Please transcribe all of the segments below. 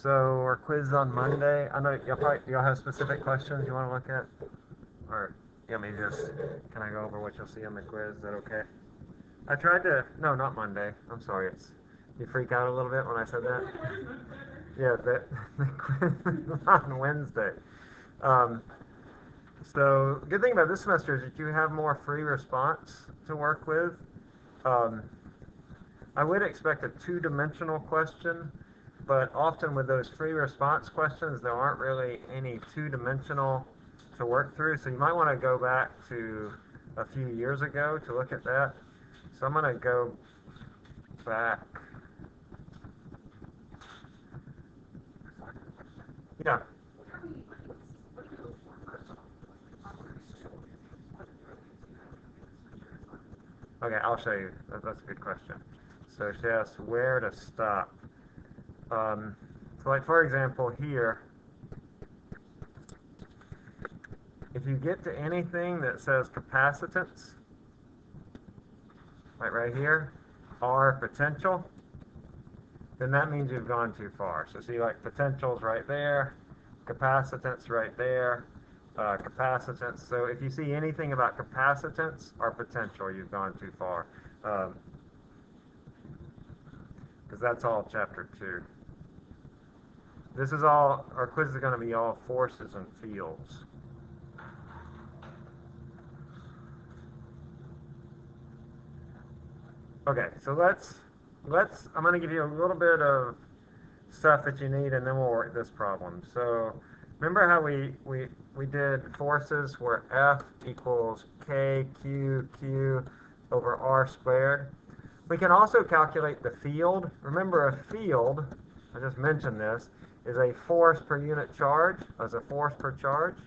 So our quiz on Monday. I know y'all have specific questions you want to look at, or can I go over what you'll see on the quiz? Is that okay? I tried to. No, not Monday. I'm sorry. You freak out a little bit when I said that. Yeah, the quiz is on Wednesday. So good thing about this semester is that you have more free response to work with. I would expect a two-dimensional question, but often with those free response questions, there aren't really any two-dimensional to work through. So you might want to go back to a few years ago to look at that. So I'm going to go back. Yeah. Okay, I'll show you. That's a good question. So she asks where to stop. So like for example here, if you get to anything that says capacitance, like right here, R potential, then that means you've gone too far. So see, like potential's right there, capacitance right there, capacitance. So if you see anything about capacitance or potential, you've gone too far. Because that's all chapter 2. This is all, our quiz is going to be all forces and fields. Okay, so I'm going to give you a little bit of stuff that you need, and then we'll work this problem. So remember how we did forces where F equals KQ over R squared? We can also calculate the field. Remember, a field, I just mentioned this, is a force per unit charge, as a force per charge.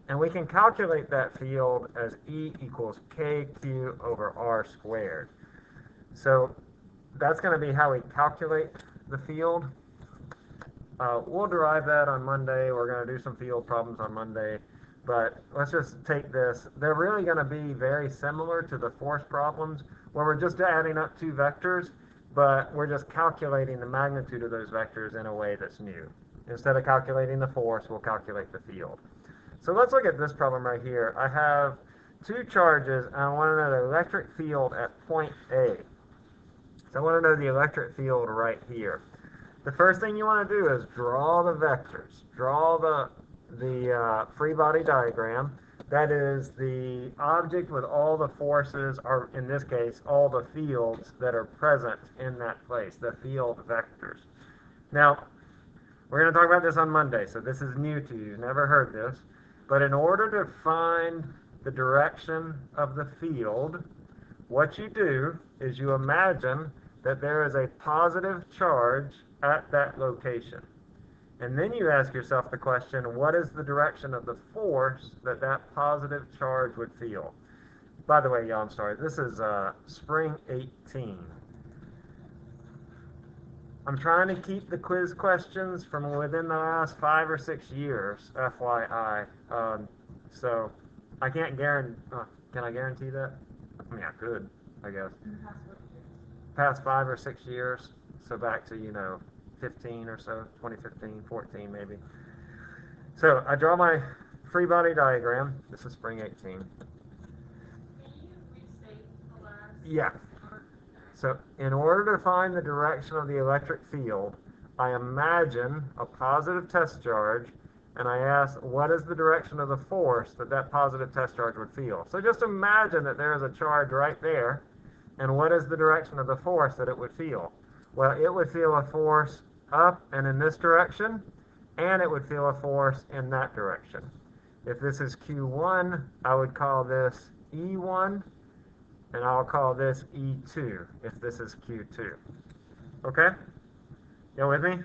And we can calculate that field as E equals KQ over R squared. So that's going to be how we calculate the field. We'll derive that on Monday. We're going to do some field problems on Monday. But let's just take this. They're really going to be very similar to the force problems, where we're just adding up two vectors, but we're just calculating the magnitude of those vectors in a way that's new. Instead of calculating the force, we'll calculate the field. So let's look at this problem right here. I have two charges, and I want to know the electric field at point A. So I want to know the electric field right here. The first thing you want to do is draw the vectors. Draw the free body diagram. That is the object with all the forces, or in this case, all the fields that are present in that place, the field vectors. Now, we're going to talk about this on Monday, so this is new to you. You've never heard this. But in order to find the direction of the field, what you do is you imagine that there is a positive charge at that location. And then you ask yourself the question, what is the direction of the force that that positive charge would feel? By the way, y'all, I'm sorry, this is spring 18. I'm trying to keep the quiz questions from within the last 5 or 6 years, FYI. So I can't guarantee, can I guarantee that? I mean, I could, I guess. Past 5 or 6 years, so back to, 15 or so, 2015, 14 maybe. So I draw my free body diagram. This is spring 18. Can you restate the last? Yeah. So in order to find the direction of the electric field, I imagine a positive test charge, and I ask, what is the direction of the force that that positive test charge would feel? So just imagine that there is a charge right there, and what is the direction of the force that it would feel? Well, it would feel a force up and in this direction, and it would feel a force in that direction. If this is Q1, I would call this E1, and I'll call this E2 if this is Q2. Okay? You with me?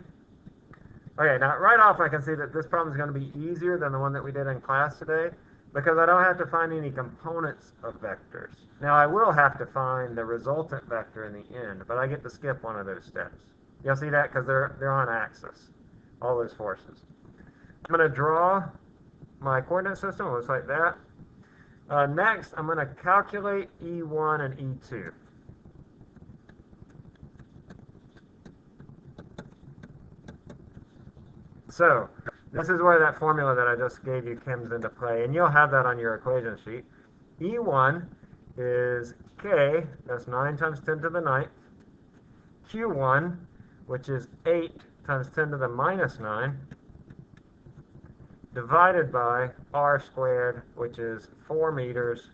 Okay, now right off I can see that this problem is going to be easier than the one that we did in class today, because I don't have to find any components of vectors. Now I will have to find the resultant vector in the end, but I get to skip one of those steps. You'll see that because they're on axis, all those forces. I'm going to draw my coordinate system. It looks like that. Next, I'm going to calculate E1 and E2. So this is where that formula that I just gave you comes into play, and you'll have that on your equation sheet. E1 is K, that's 9 times 10 to the 9th, Q1, which is 8 times 10 to the minus 9, divided by R squared, which is 4 meters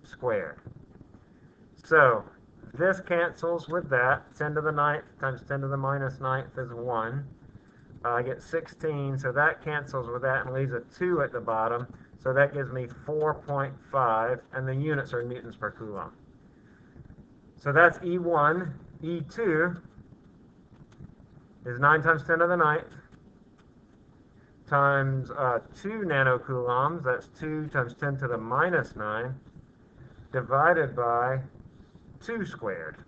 squared. So this cancels with that. 10 to the 9th times 10 to the minus 9th is 1. I get 16, so that cancels with that and leaves a 2 at the bottom. So that gives me 4.5, and the units are newtons per coulomb. So that's E1. E2 is 9 times 10 to the 9th times 2 nanocoulombs. That's 2 times 10 to the minus 9 divided by 2 squared.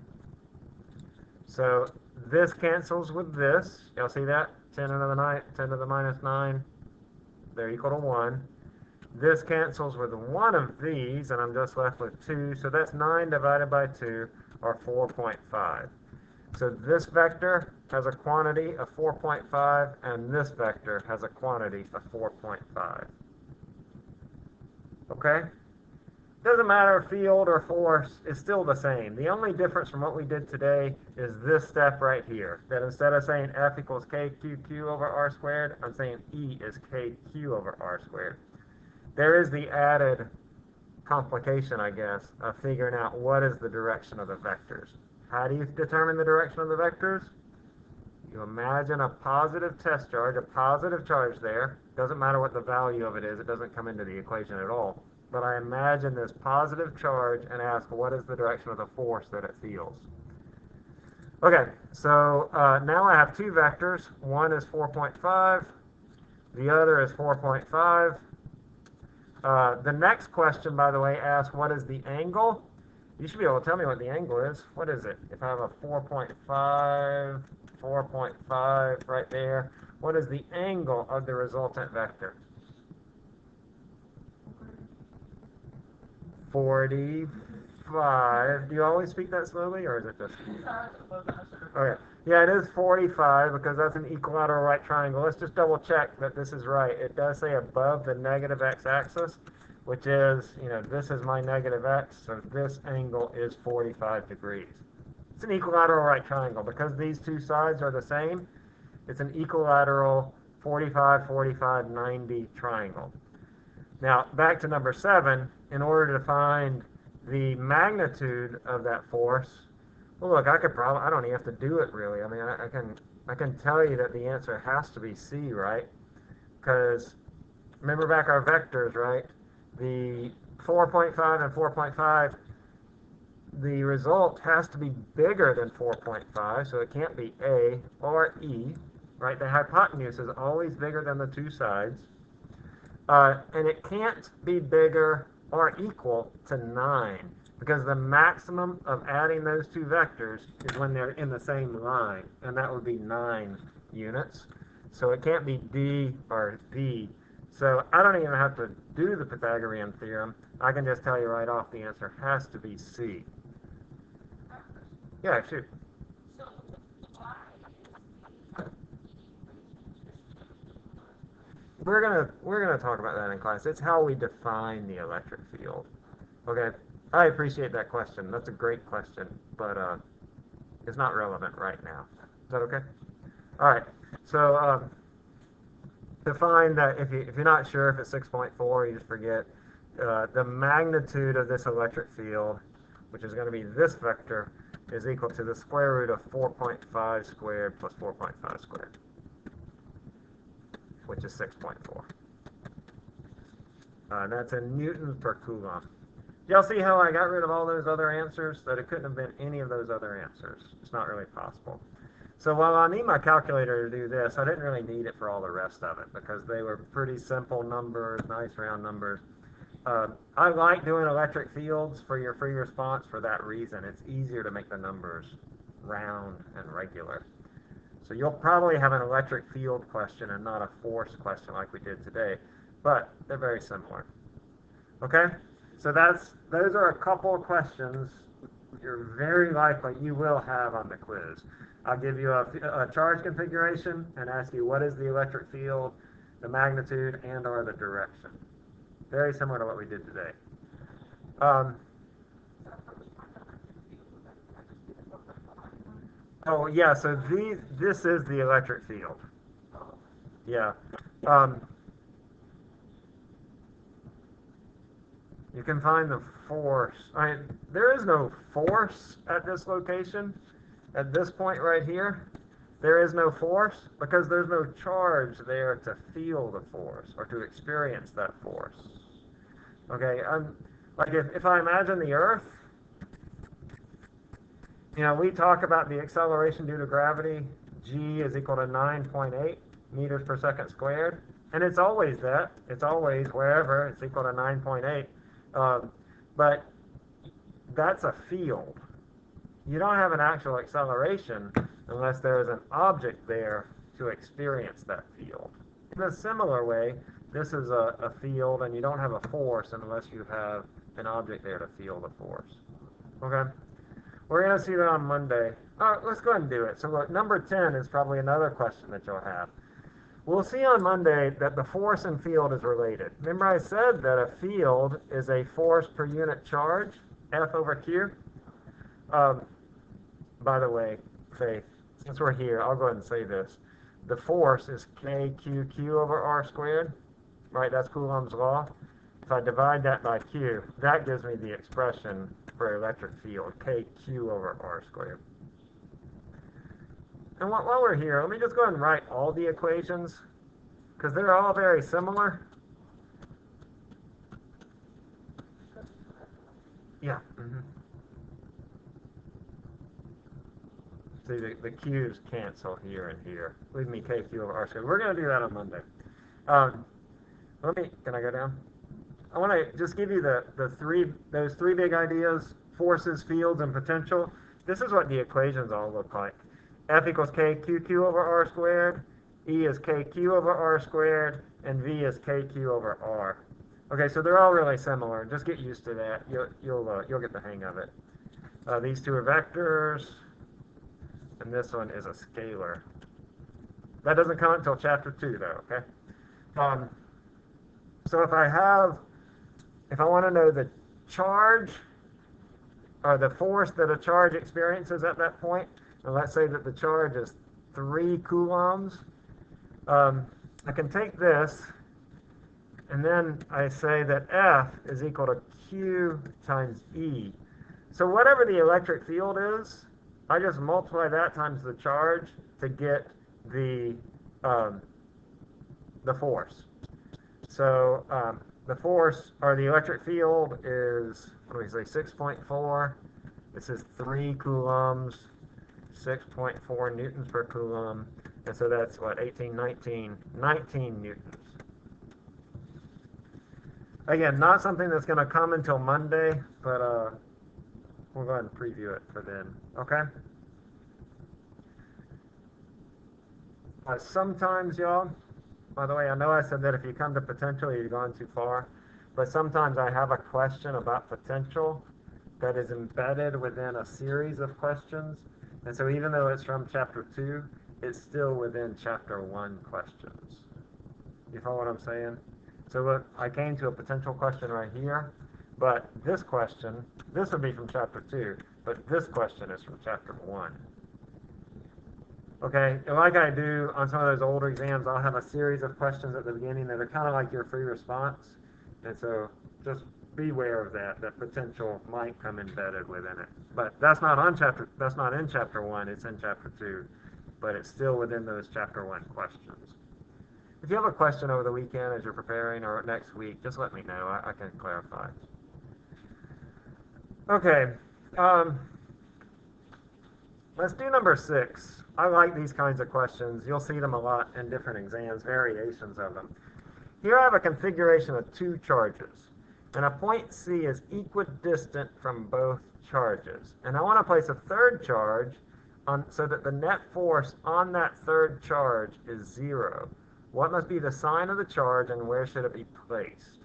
So this cancels with this. Y'all see that? 10 to the 9th, 10 to the minus 9. They're equal to 1. This cancels with one of these, and I'm just left with 2. So that's 9 divided by 2, or 4.5. So this vector has a quantity of 4.5, and this vector has a quantity of 4.5. Okay? Doesn't matter field or force, it's still the same. The only difference from what we did today is this step right here. That instead of saying F equals KQQ over R squared, I'm saying E is KQ over R squared. There is the added complication, I guess, of figuring out what is the direction of the vectors. How do you determine the direction of the vectors? You imagine a positive test charge, a positive charge there. Doesn't matter what the value of it is, it doesn't come into the equation at all. But I imagine this positive charge and ask what is the direction of the force that it feels. Okay, so now I have two vectors. One is 4.5, the other is 4.5. The next question, by the way, asks what is the angle? You should be able to tell me what the angle is. What is it? If I have a 4.5 right there, what is the angle of the resultant vector? 45. Do you always speak that slowly, or is it just? Okay. Yeah, it is 45 because that's an equilateral right triangle. Let's just double check that this is right. It does say above the negative x-axis, which is, this is my negative x, so this angle is 45 degrees. It's an equilateral right triangle. Because these two sides are the same, it's an equilateral 45, 45, 90 triangle. Now, back to number 7, in order to find the magnitude of that force, well, look, I don't even have to do it really. I mean, I can tell you that the answer has to be C, right? Because remember back our vectors, right? The 4.5 and 4.5, the result has to be bigger than 4.5, so it can't be A or E, right? The hypotenuse is always bigger than the two sides. And it can't be bigger or equal to 9, because the maximum of adding those two vectors is when they're in the same line, and that would be 9 units. So it can't be D or D. So I don't even have to do the Pythagorean theorem. I can just tell you right off the answer has to be C. Yeah, shoot. We're gonna talk about that in class. It's how we define the electric field. Okay, I appreciate that question. That's a great question, but it's not relevant right now. Is that okay? All right. So define that if you're not sure if it's 6.4, you just forget the magnitude of this electric field, which is going to be this vector, is equal to the square root of 4.5 squared plus 4.5 squared, which is 6.4. That's in newtons per coulomb. Y'all see how I got rid of all those other answers? That it couldn't have been any of those other answers. It's not really possible. So while I need my calculator to do this, I didn't really need it for all the rest of it because they were pretty simple numbers, nice round numbers. I like doing electric fields for your free response for that reason. It's easier to make the numbers round and regular. So you'll probably have an electric field question and not a force question like we did today, but they're very similar. Okay? So those are a couple of questions you're very likely you will have on the quiz. I'll give you a charge configuration and ask you what is the electric field, the magnitude, and or the direction. Very similar to what we did today. Oh yeah, so this is the electric field. Yeah. You can find the force. There is no force at this location. At this point right here, there is no force because there's no charge there to feel the force or to experience that force. Okay, like if I imagine the Earth, we talk about the acceleration due to gravity, g is equal to 9.8 meters per second squared, and it's always that. It's always wherever it's equal to 9.8. But that's a field. You don't have an actual acceleration unless there is an object there to experience that field. In a similar way, this is a field, and you don't have a force unless you have an object there to feel the force. Okay? We're going to see that on Monday. All right, let's go ahead and do it. So look, number 10 is probably another question that you'll have. We'll see on Monday that the force and field is related. Remember I said that a field is a force per unit charge, F over Q? By the way, Faith, since we're here, I'll go ahead and say this. The force is KQQ over R squared, right? That's Coulomb's law. If I divide that by Q, that gives me the expression for electric field, KQ over R squared. And while we're here, let me just go ahead and write all the equations, because they're all very similar. Yeah. See, the Q's cancel here and here. Leave me KQ over R squared. We're going to do that on Monday. Can I go down? I want to just give you those three big ideas: forces, fields, and potential. This is what the equations all look like. F equals KQQ over R squared, E is KQ over R squared, and V is KQ over R. Okay, so they're all really similar. Just get used to that. You'll get the hang of it. These two are vectors, and this one is a scalar. That doesn't come until chapter 2, though. Okay. So if I want to know the charge or the force that a charge experiences at that point, and let's say that the charge is 3 coulombs, I can take this, and then I say that F is equal to Q times E. So whatever the electric field is, I just multiply that times the charge to get the force. So the force, or the electric field, is, what do we say, 6.4. This is 3 coulombs, 6.4 newtons per coulomb. And so that's, 19 newtons. Again, not something that's going to come until Monday, but we'll go ahead and preview it for then. Okay? Sometimes, y'all, by the way, I know I said that if you come to potential, you're going too far. But sometimes I have a question about potential that is embedded within a series of questions. And so even though it's from chapter 2, it's still within chapter 1 questions. You follow what I'm saying? So look, I came to a potential question right here, but this question, this would be from chapter 2, but this question is from chapter 1. Okay, and like I do on some of those older exams, I'll have a series of questions at the beginning that are kind of like your free response. And so just beware of that potential might come embedded within it. But that's not in chapter 1, it's in chapter 2, but it's still within those chapter 1 questions. If you have a question over the weekend as you're preparing or next week, just let me know. I can clarify. Okay, let's do number 6. I like these kinds of questions. You'll see them a lot in different exams, variations of them. Here I have a configuration of 2 charges, and a point C is equidistant from both charges. And I want to place a third charge so that the net force on that third charge is 0. What must be the sign of the charge, and where should it be placed?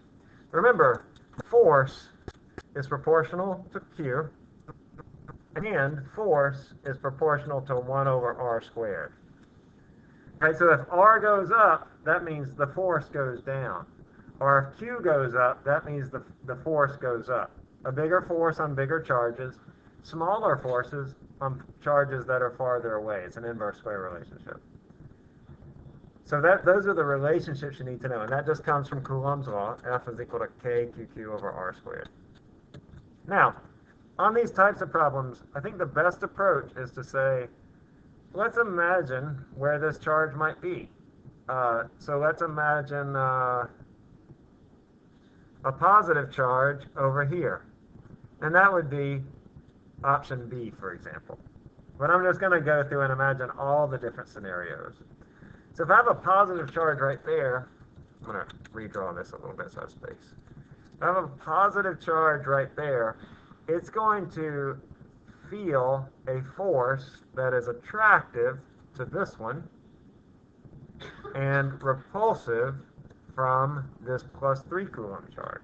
Remember, force is proportional to Q, and force is proportional to 1 over r squared. Okay, so if r goes up, that means the force goes down. Or if q goes up, that means the force goes up. A bigger force on bigger charges, smaller forces on charges that are farther away. It's an inverse square relationship. So those are the relationships you need to know, and that just comes from Coulomb's law. F is equal to kqq over r squared. Now, on these types of problems, I think the best approach is to say, let's imagine where this charge might be. So let's imagine a positive charge over here. And that would be option B, for example. But I'm just going to go through and imagine all the different scenarios. So if I have a positive charge right there, I'm going to redraw this a little bit so I have space. If I have a positive charge right there, it's going to feel a force that is attractive to this one and repulsive from this plus 3 Coulomb charge.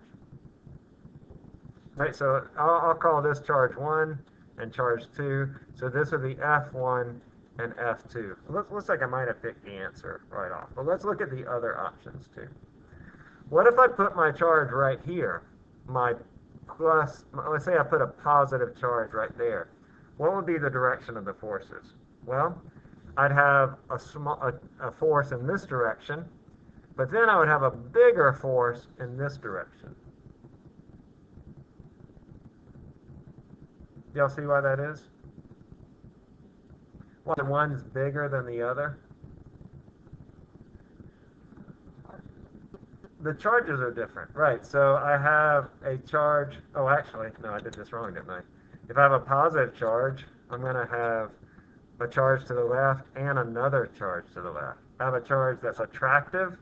Right, so I'll call this charge 1 and charge 2. So this would be F1 and F2. Looks like I might have picked the answer right off. But let's look at the other options too. What if I put my charge right here? Let's say I put a positive charge right there. What would be the direction of the forces? Well, I'd have a force in this direction, but then I would have a bigger force in this direction. Y'all see why that is? Why one's bigger than the other? The charges are different, right? So I have a charge. Oh, actually, no, I did this wrong, didn't I? If I have a positive charge, I'm going to have a charge to the left and another charge to the left. I have a charge that's attractive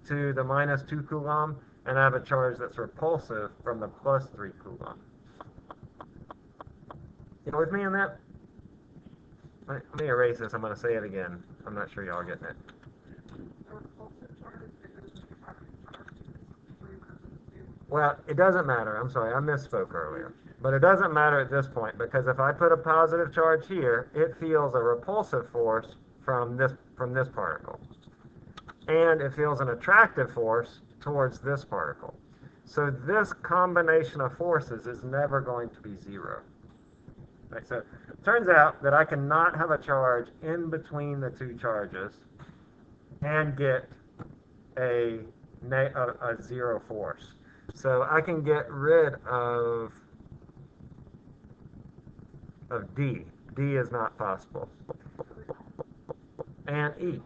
to the minus 2 Coulomb, and I have a charge that's repulsive from the plus 3 Coulomb. You with me on that? Let me erase this. I'm going to say it again. I'm not sure y'all are getting it. Well, it doesn't matter. I'm sorry, I misspoke earlier. But it doesn't matter at this point, because if I put a positive charge here, it feels a repulsive force from this particle. And it feels an attractive force towards this particle. So this combination of forces is never going to be 0. Right, so it turns out that I cannot have a charge in between the two charges and get a 0 force. So I can get rid of D. D is not possible. And E.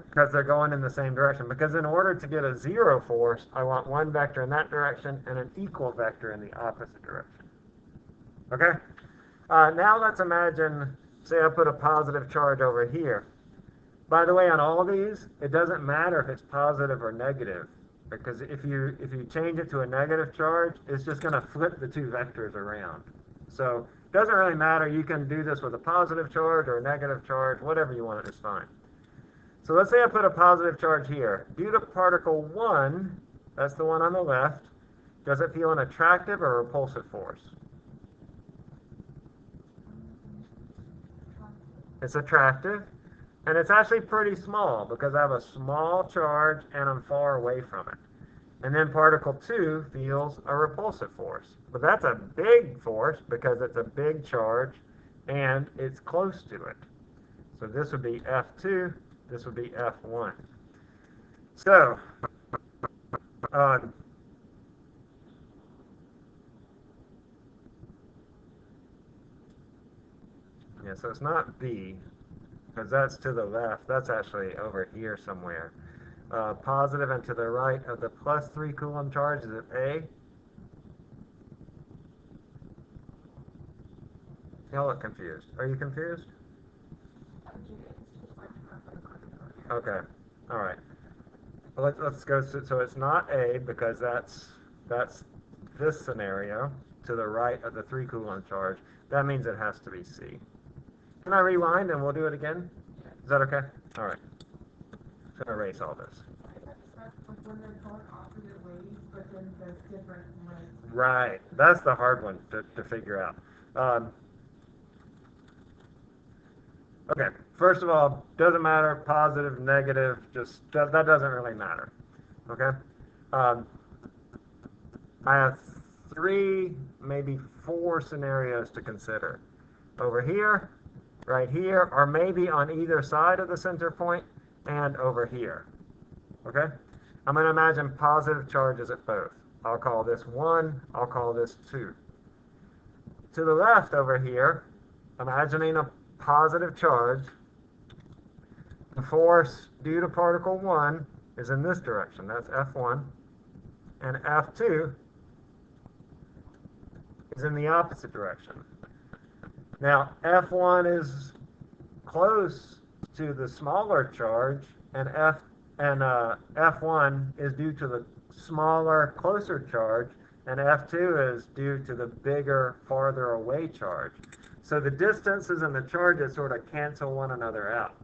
Because they're going in the same direction. Because in order to get a 0 force, I want one vector in that direction and an equal vector in the opposite direction. Okay? Now let's imagine, say I put a positive charge over here. By the way, on all these, it doesn't matter if it's positive or negative, because if you change it to a negative charge, it's just going to flip the two vectors around. So it doesn't really matter. You can do this with a positive charge or a negative charge, whatever you want, it's fine. So let's say I put a positive charge here. Due to particle 1, that's the one on the left, does it feel an attractive or repulsive force? It's attractive. And it's actually pretty small because I have a small charge and I'm far away from it. And then particle 2 feels a repulsive force. But that's a big force because it's a big charge and it's close to it. So this would be F2, this would be F1. So, so it's not B, because that's to the left. That's actually over here somewhere. Positive and to the right of the plus 3 Coulomb charge, is it A? Y'all look confused. Are you confused? Okay. All right. Well, let's go. So it's not A because that's this scenario to the right of the 3 Coulomb charge. That means it has to be C. Can I rewind and we'll do it again? Is that okay? All right. I'm going to erase all this. When they're going opposite ways, but direction that's different from right. Right. That's the hard one to figure out. Um, okay. First of all, doesn't matter. Positive, negative, just that doesn't really matter. Okay. Um, I have three, maybe four scenarios to consider. Over here, right here, or maybe on either side of the center point, and over here. Okay? I'm going to imagine positive charges at both. I'll call this 1, I'll call this 2. To the left over here, imagining a positive charge, the force due to particle 1 is in this direction. That's F1. And F2 is in the opposite direction. Now, F1 is close to the smaller charge, and F1 is due to the smaller, closer charge, and F2 is due to the bigger, farther away charge. So the distances and the charges sort of cancel one another out,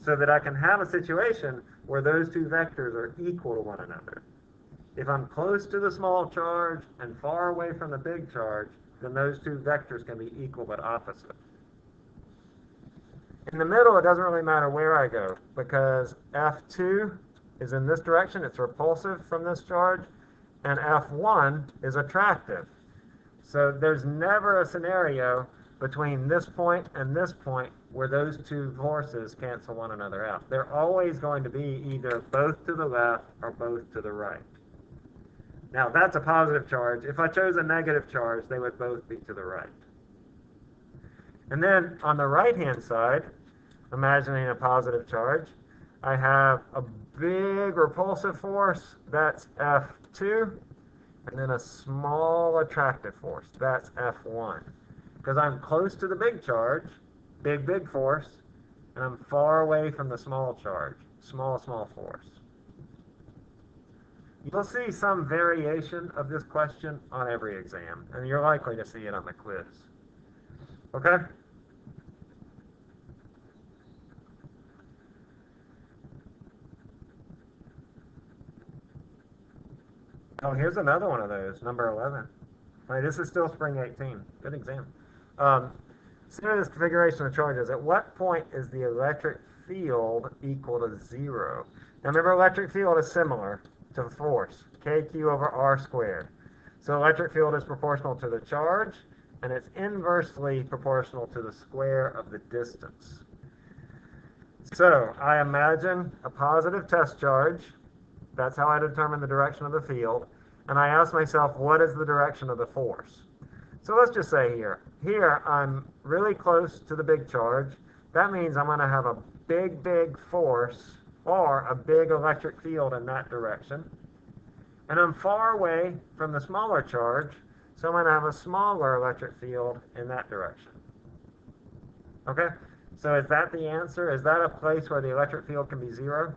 so that I can have a situation where those two vectors are equal to one another. If I'm close to the small charge and far away from the big charge, then those two vectors can be equal but opposite. In the middle, it doesn't really matter where I go, because F2 is in this direction, it's repulsive from this charge, and F1 is attractive. So there's never a scenario between this point and this point where those two forces cancel one another out. They're always going to be either both to the left or both to the right. Now, that's a positive charge. If I chose a negative charge, they would both be to the right. And then on the right-hand side, imagining a positive charge, I have a big repulsive force, that's F2, and then a small attractive force, that's F1. Because I'm close to the big charge, big force, and I'm far away from the small charge, small force. You'll see some variation of this question on every exam, and you're likely to see it on the quiz. Okay? Oh, here's another one of those, number 11. Right, this is still spring 18. Good exam. Consider this configuration of charges. At what point is the electric field equal to 0? Now remember, electric field is similar to force, kq over r squared. So electric field is proportional to the charge, and it's inversely proportional to the square of the distance. So I imagine a positive test charge. That's how I determine the direction of the field. And I ask myself, what is the direction of the force? So let's just say here I'm really close to the big charge. That means I'm going to have a big force or a big electric field in that direction. And I'm far away from the smaller charge, so I'm going to have a smaller electric field in that direction. Okay? So is that the answer? Is that a place where the electric field can be 0?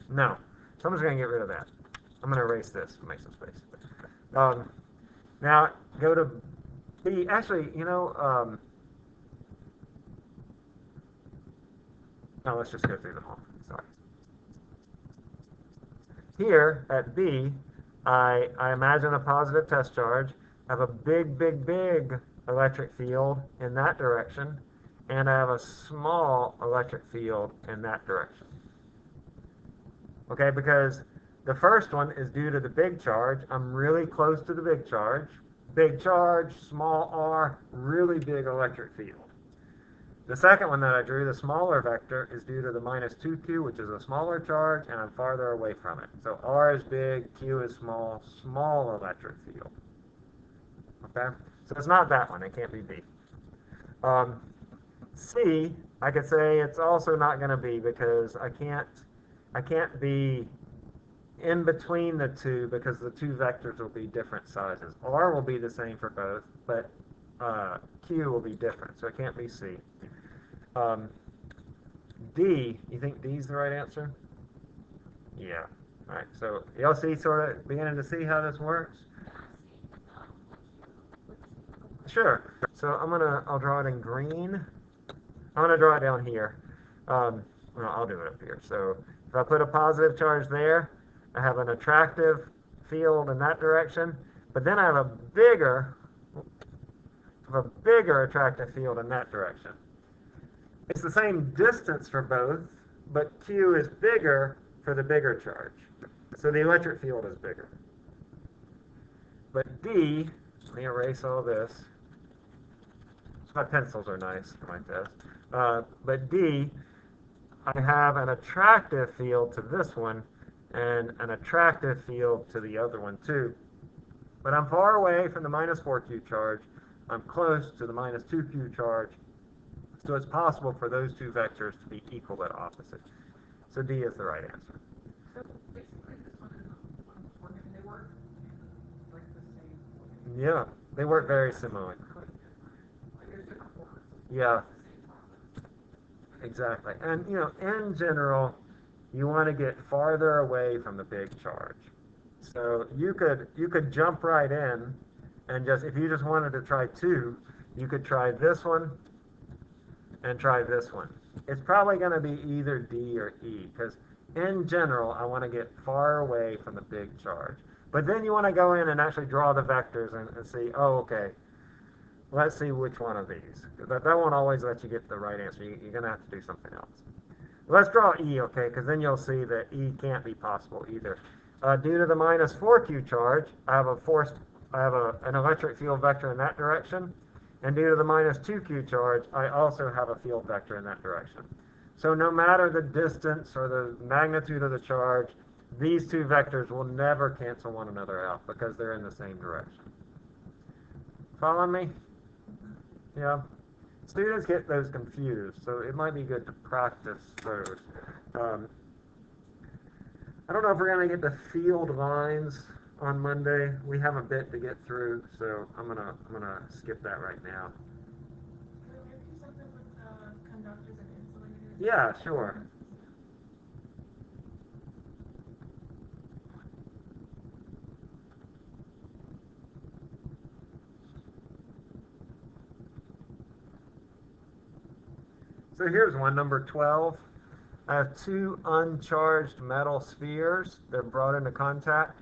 No. So I'm just going to get rid of that. I'm going to erase this to make some space. Now, go to B. Actually, no, let's just go through them all. Sorry. Here, at B, I imagine a positive test charge, have a big electric field in that direction, and I have a small electric field in that direction. Okay, because the first one is due to the big charge. I'm really close to the big charge. Big charge, small r, really big electric field. The second one that I drew, the smaller vector, is due to the minus 2q, which is a smaller charge, and I'm farther away from it. So r is big, q is small, small electric field. Okay? So it's not that one. It can't be B. C, I could say it's also not going to be, because I can't be in between the two, because the two vectors will be different sizes. R will be the same for both, but Q will be different, so it can't be C. D, you think D is the right answer? Yeah. All right, so y'all see, sort of beginning to see how this works? Sure. So I'll draw it in green. I'm gonna draw it down here. Well, I'll do it up here. So if I put a positive charge there, I have an attractive field in that direction, but then I have a bigger attractive field in that direction. It's the same distance for both, but Q is bigger for the bigger charge. So the electric field is bigger. But D, let me erase all this. My pencils are nice for my test. But D, I have an attractive field to this one and an attractive field to the other one too. But I'm far away from the minus 4Q charge. I'm close to the minus 2Q charge. So it's possible for those two vectors to be equal but opposite. So D is the right answer. So basically this one and one, and they work like the same. Yeah, they work very similarly. Yeah, exactly. And in general, you want to get farther away from the big charge. So you could jump right in and if you just wanted to try two, you could try this one and try this one. It's probably going to be either D or E, because in general, I want to get far away from the big charge. But then you want to go in and actually draw the vectors and see, oh, okay, let's see which one of these. That won't always let you get the right answer. You're going to have to do something else. Let's draw E, okay, because then you'll see that E can't be possible either. Due to the minus 4Q charge, I have an electric field vector in that direction. And due to the minus 2Q charge, I also have a field vector in that direction. So no matter the distance or the magnitude of the charge, these two vectors will never cancel one another out because they're in the same direction. Follow me? Yeah. Students get those confused, so it might be good to practice those. I don't know if we're going to get to field lines on Monday. We have a bit to get through, so I'm gonna skip that right now. Can we do something with conductors and insulators? Yeah, sure. So here's one, number 12. I have two uncharged metal spheres. They're brought into contact.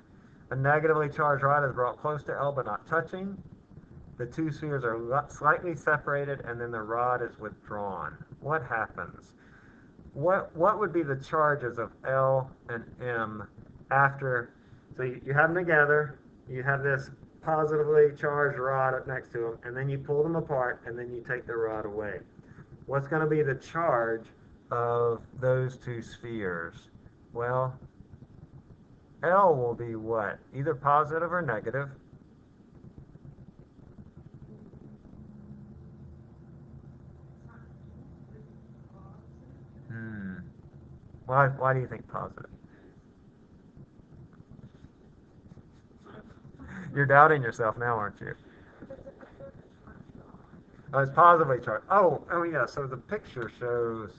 A negatively charged rod is brought close to L but not touching. The two spheres are slightly separated, and then the rod is withdrawn. What happens? What would be the charges of L and M after? So you have them together. You have this positively charged rod up next to them, and then you pull them apart, and then you take the rod away. What's going to be the charge of those two spheres? Well, L will be what? Either positive or negative. Why do you think positive? You're doubting yourself now, aren't you? Oh, it's positively charged. Oh yeah. So the picture shows.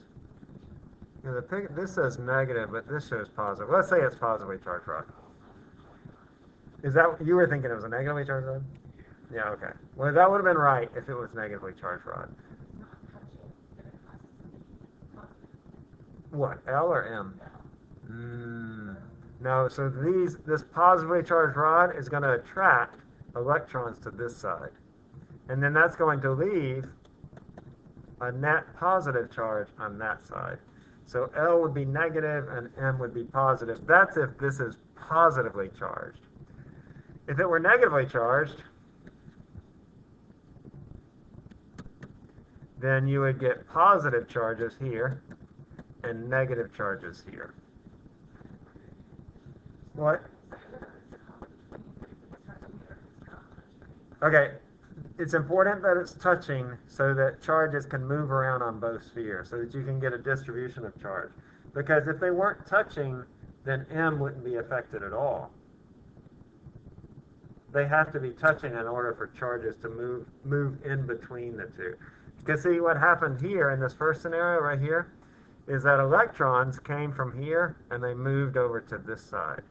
This says negative, but this shows positive. Let's say it's positively charged rod. Is that you were thinking? It was a negatively charged rod? Yeah. Okay. Well, that would have been right if it was negatively charged rod. What? L or M? No. So this positively charged rod is going to attract electrons to this side. And then that's going to leave a net positive charge on that side. So L would be negative and M would be positive. That's if this is positively charged. If it were negatively charged, then you would get positive charges here and negative charges here. What? Okay. It's important that it's touching so that charges can move around on both spheres so that you can get a distribution of charge. Because if they weren't touching, then M wouldn't be affected at all. They have to be touching in order for charges to move in between the two. You can see what happened here in this first scenario right here is that electrons came from here and they moved over to this side,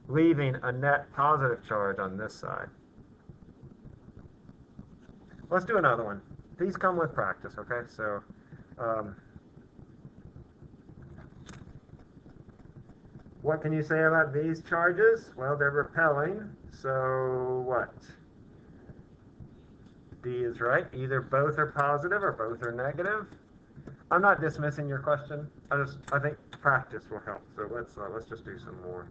leaving a net positive charge on this side. Let's do another one. These come with practice, okay? So, What can you say about these charges? Well, they're repelling, so what? D is right. Either both are positive or both are negative. I'm not dismissing your question. I think practice will help. So let's just do some more.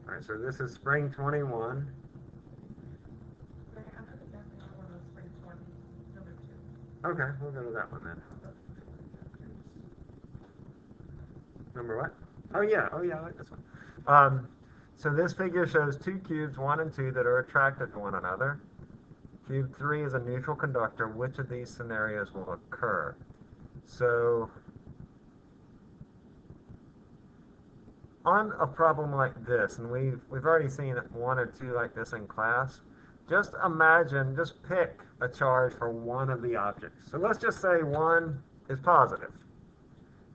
All right, so this is spring 21. Okay, we'll go to that one then. Number what? Oh yeah, I like this one. So this figure shows two cubes, 1 and 2, that are attracted to one another. Cube 3 is a neutral conductor. Which of these scenarios will occur? So on a problem like this, and we've already seen one or two like this in class, just pick a charge for one of the objects. So let's just say 1 is positive.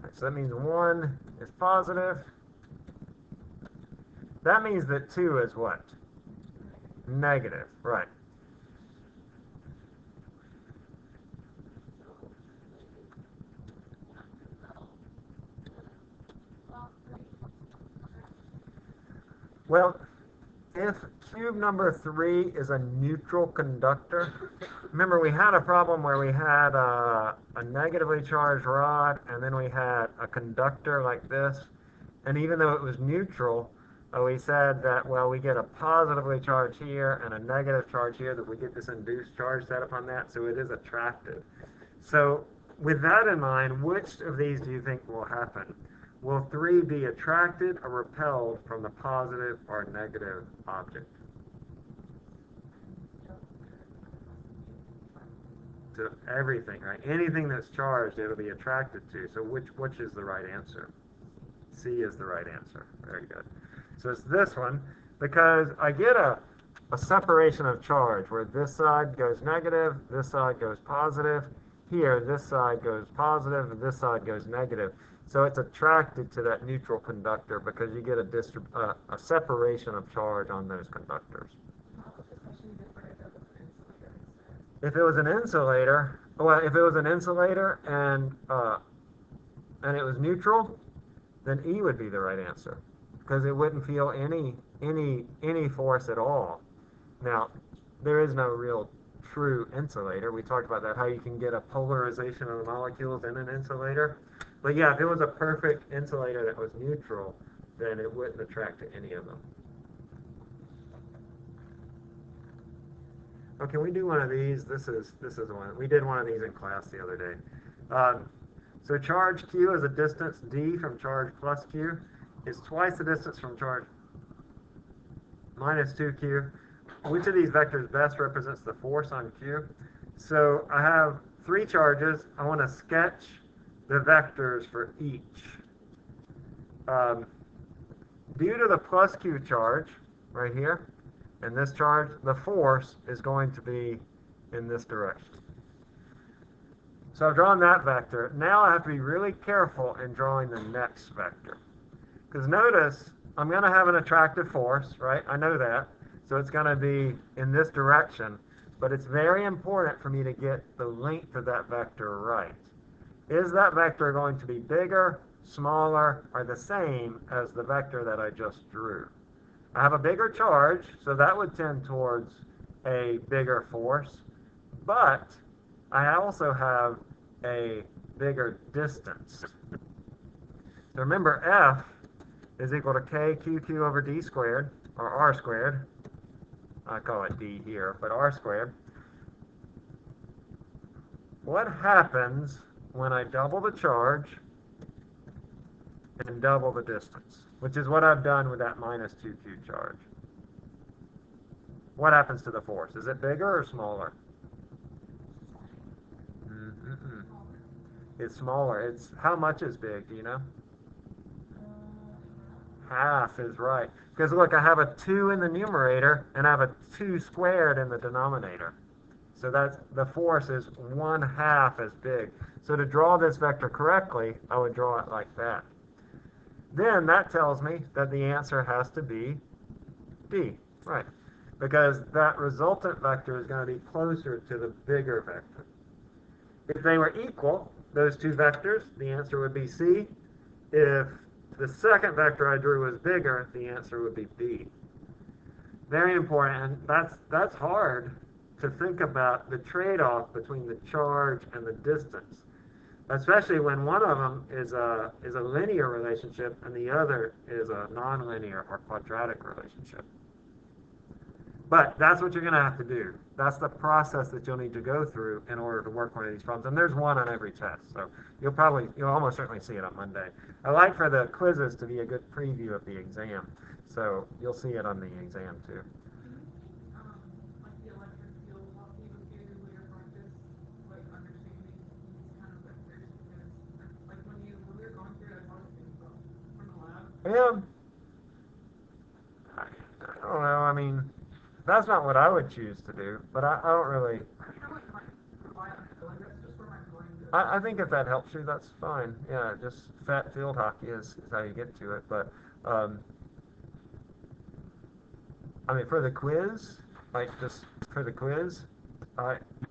Right, so that means 1 is positive. That means that 2 is what? Negative, right. Well, if cube number 3 is a neutral conductor, remember we had a problem where we had a negatively charged rod, and then we had a conductor like this, and even though it was neutral, we said that, well, we get a positively charged here and a negative charge here, that we get this induced charge set up on that, so it is attractive. So with that in mind, which of these do you think will happen? Will 3 be attracted or repelled from the positive or negative object? To everything, right? Anything that's charged, it'll be attracted to. So which is the right answer? C is the right answer. Very good. So it's this one, because I get a separation of charge where this side goes negative, this side goes positive. Here, this side goes positive, and this side goes negative. So it's attracted to that neutral conductor because you get a separation of charge on those conductors. If it was an insulator, and it was neutral, then E would be the right answer because it wouldn't feel any force at all. Now, there is no real true insulator. We talked about that, how you can get a polarization of the molecules in an insulator. But yeah, if it was a perfect insulator that was neutral, then it wouldn't attract to any of them. Oh, can we do one of these? This is one. We did one of these in class the other day. So charge Q is a distance D from charge plus Q. It's twice the distance from charge minus 2Q. Which of these vectors best represents the force on Q? So I have 3 charges. I want to sketch the vectors for each. Due to the plus Q charge right here, and this charge, the force is going to be in this direction. So I've drawn that vector. Now I have to be really careful in drawing the next vector. Because notice, I'm going to have an attractive force, right? I know that. So it's going to be in this direction. But it's very important for me to get the length of that vector right. Is that vector going to be bigger, smaller, or the same as the vector that I just drew? I have a bigger charge, so that would tend towards a bigger force. But I also have a bigger distance. So remember, F is equal to KQQ over D squared, or R squared. I call it D here, but R squared. What happens when I double the charge and double the distance, which is what I've done with that minus 2Q charge? What happens to the force? Is it bigger or smaller? It's smaller. It's how much is big, do you know? Half is right. Because look, I have a 2 in the numerator and I have a 2 squared in the denominator. So that's the force is 1/2 as big. So to draw this vector correctly, I would draw it like that. Then that tells me that the answer has to be D. Right. because that resultant vector is going to be closer to the bigger vector. If they were equal, those two vectors, the answer would be C. If the second vector I drew was bigger, the answer would be B. Very important, and that's hard to think about the trade-off between the charge and the distance, especially when one of them is a linear relationship and the other is a nonlinear or quadratic relationship. But that's what you're going to have to do. That's the process that you'll need to go through in order to work one of these problems. And there's one on every test, so you'll almost certainly see it on Monday. I like for the quizzes to be a good preview of the exam, so you'll see it on the exam too. Like the electric field hockey with you later practice, like understanding these kind of vectors, because like when we were going through it, I thought things about from the lab. Yeah. I don't know. I mean, that's not what I would choose to do, but I don't really. I think if that helps you, that's fine. Yeah, just fat field hockey is how you get to it. But I mean, for the quiz, like just for the quiz,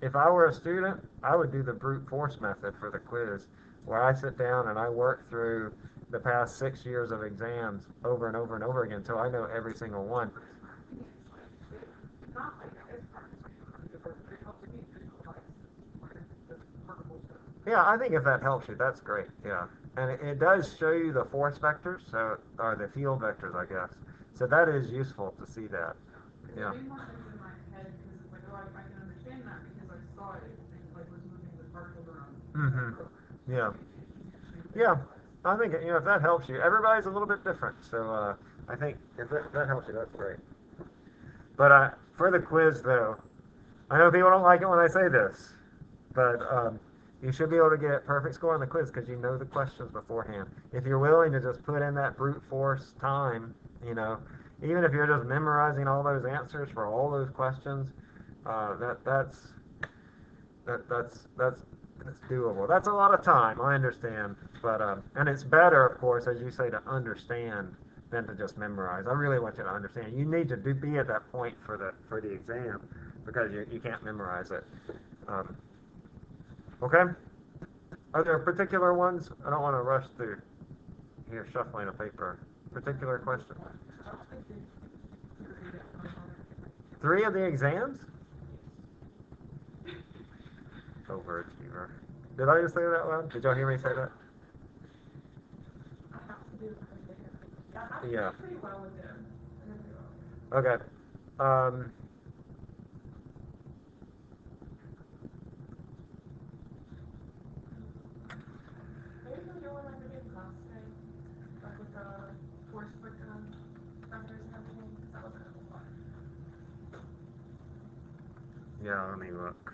if I were a student, I would do the brute force method for the quiz, where I sit down and I work through the past 6 years of exams over and over and over again until I know every single one. Yeah, I think if that helps you, that's great. Yeah, and it does show you the force vectors, or the field vectors, I guess. So that is useful to see that. Yeah. It made more sense in my head because it's like, oh, I can understand that because I saw it and like was moving the particles around. Mm-hmm. Yeah. Yeah. I think if that helps you, everybody's a little bit different. So I think if that helps you, that's great. But for the quiz, though, I know people don't like it when I say this, but you should be able to get a perfect score on the quiz because you know the questions beforehand. If you're willing to just put in that brute force time, even if you're just memorizing all those answers for all those questions, that's doable. That's a lot of time, I understand, but and it's better, of course, as you say, to understand than to just memorize. I really want you to understand. You need to be at that point for the exam because you can't memorize it. Okay? Are there particular ones? I don't want to rush through here shuffling a paper. Particular question? 3 of the exams? Overachiever. Did I just say that loud? Did y'all hear me say that? Yeah. Okay. Yeah, let me look.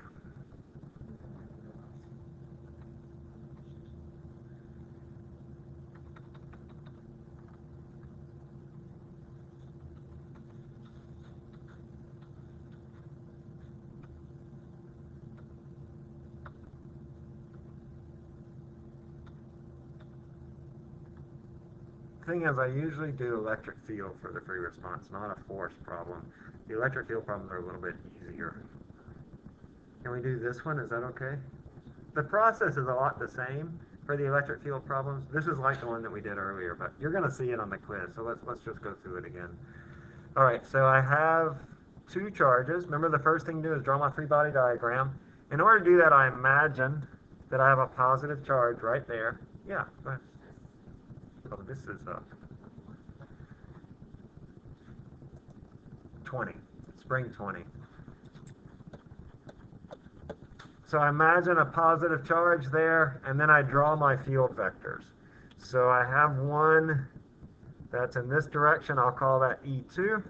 Thing is, I usually do electric field for the free response, not a force problem. The electric field problems are a little bit easier. Can we do this one? Is that okay? The process is a lot the same for the electric field problems. This is like the one that we did earlier, but you're going to see it on the quiz, so let's just go through it again. All right, so I have 2 charges. Remember, the first thing to do is draw my free body diagram. In order to do that, I imagine that I have a positive charge right there. Yeah, go ahead. Oh, this is 20, spring 20. So I imagine a positive charge there, and then I draw my field vectors. So I have one that's in this direction, I'll call that E2.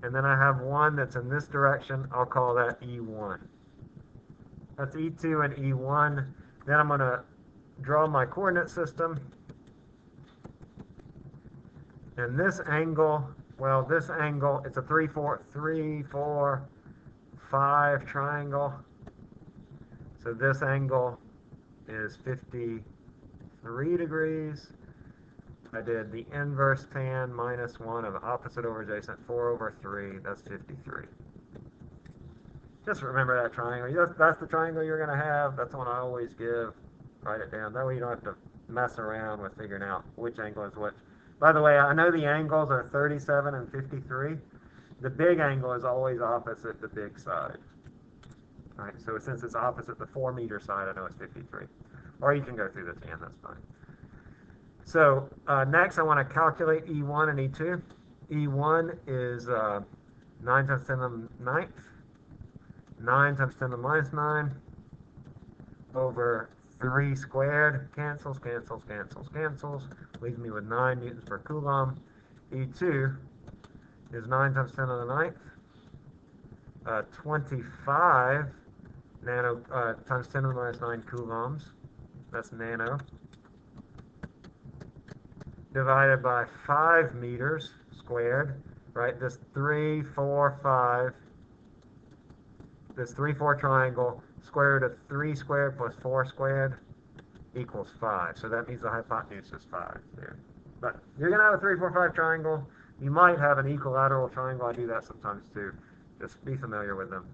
And then I have one that's in this direction, I'll call that E1. That's E2 and E1. Then I'm going to draw my coordinate system. And this angle, this angle, it's a 3, 4, 5 triangle. So this angle is 53 degrees. I did the inverse tan minus 1 of opposite over adjacent, 4 over 3, that's 53. Just remember that triangle. That's the triangle you're going to have. That's the one I always give. Write it down. That way you don't have to mess around with figuring out which angle is which. By the way, I know the angles are 37 and 53. The big angle is always opposite the big side. All right, so since it's opposite the 4-meter side, I know it's 53. Or you can go through the tan, that's fine. So next I want to calculate E1 and E2. E1 is 9 times 10 to the 9th. 9 times 10 to the minus 9 over 3 squared. Cancels, cancels, cancels, cancels. Leaves me with 9 newtons per coulomb. E2 is 9 times 10 to the 9th. 25 nano times 10 to the minus 9 coulombs. That's nano. Divided by 5 meters squared. Right? This 3, 4, 5. This 3, 4 triangle, square root of 3 squared plus 4 squared equals 5. So that means the hypotenuse is 5 there. But you're going to have a 3, 4, 5 triangle. You might have an equilateral triangle. I do that sometimes too. Just be familiar with them.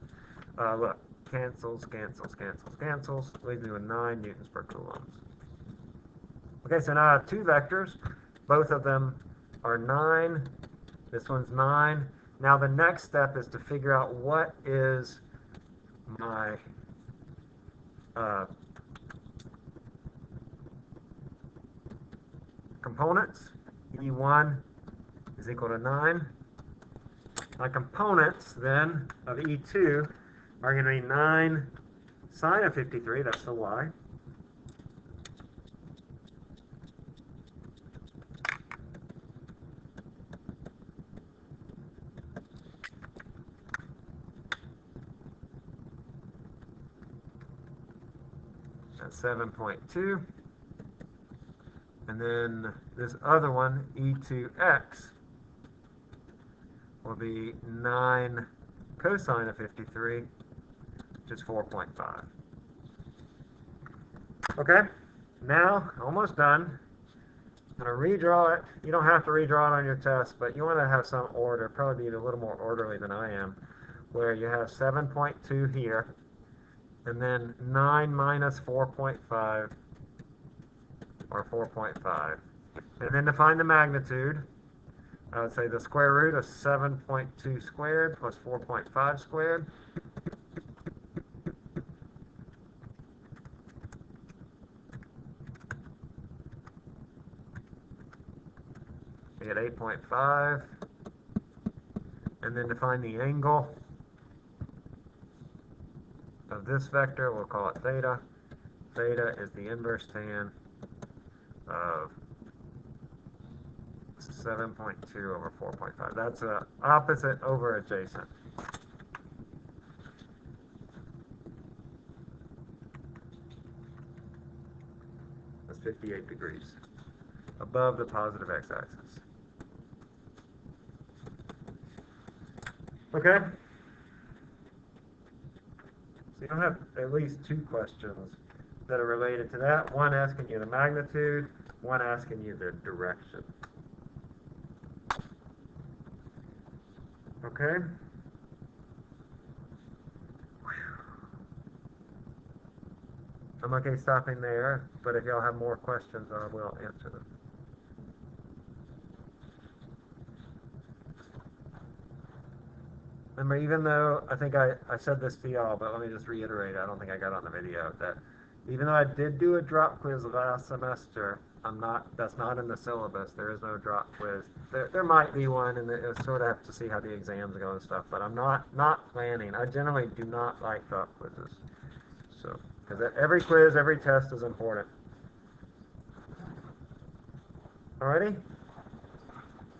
Look, cancels, cancels, cancels, cancels. Leaves me with 9 newtons per coulombs. Okay, so now I have 2 vectors. Both of them are 9. This one's 9. Now the next step is to figure out what is my components. E1 is equal to 9. My components then of E2 are going to be 9 sine of 53, that's the y. That's 7.2. And then this other one, E2x, will be 9 cosine of 53, which is 4.5. Okay, now, almost done. I'm going to redraw it. You don't have to redraw it on your test, but you want to have some order, probably be a little more orderly than I am, where you have 7.2 here, and then 9 minus 4.5, or 4.5. And then to find the magnitude, I would say the square root of 7.2 squared plus 4.5 squared. We get 8.5. And then to find the angle of this vector, we'll call it theta. Theta is the inverse tan of 7.2 over 4.5. That's opposite over adjacent. That's 58 degrees above the positive x-axis. Okay? So you'll have at least 2 questions that are related to that. One asking you the magnitude, one asking you the direction. Okay? I'm okay stopping there, but if y'all have more questions, I will answer them. Remember, even though I think I said this to y'all, but let me just reiterate, I don't think I got on the video, that even though I did do a drop quiz last semester, that's not in the syllabus. There is no drop quiz. There might be one, and you sort of have to see how the exams go and stuff, but I'm not planning. I generally do not like drop quizzes. So, because every quiz, every test is important. Alrighty?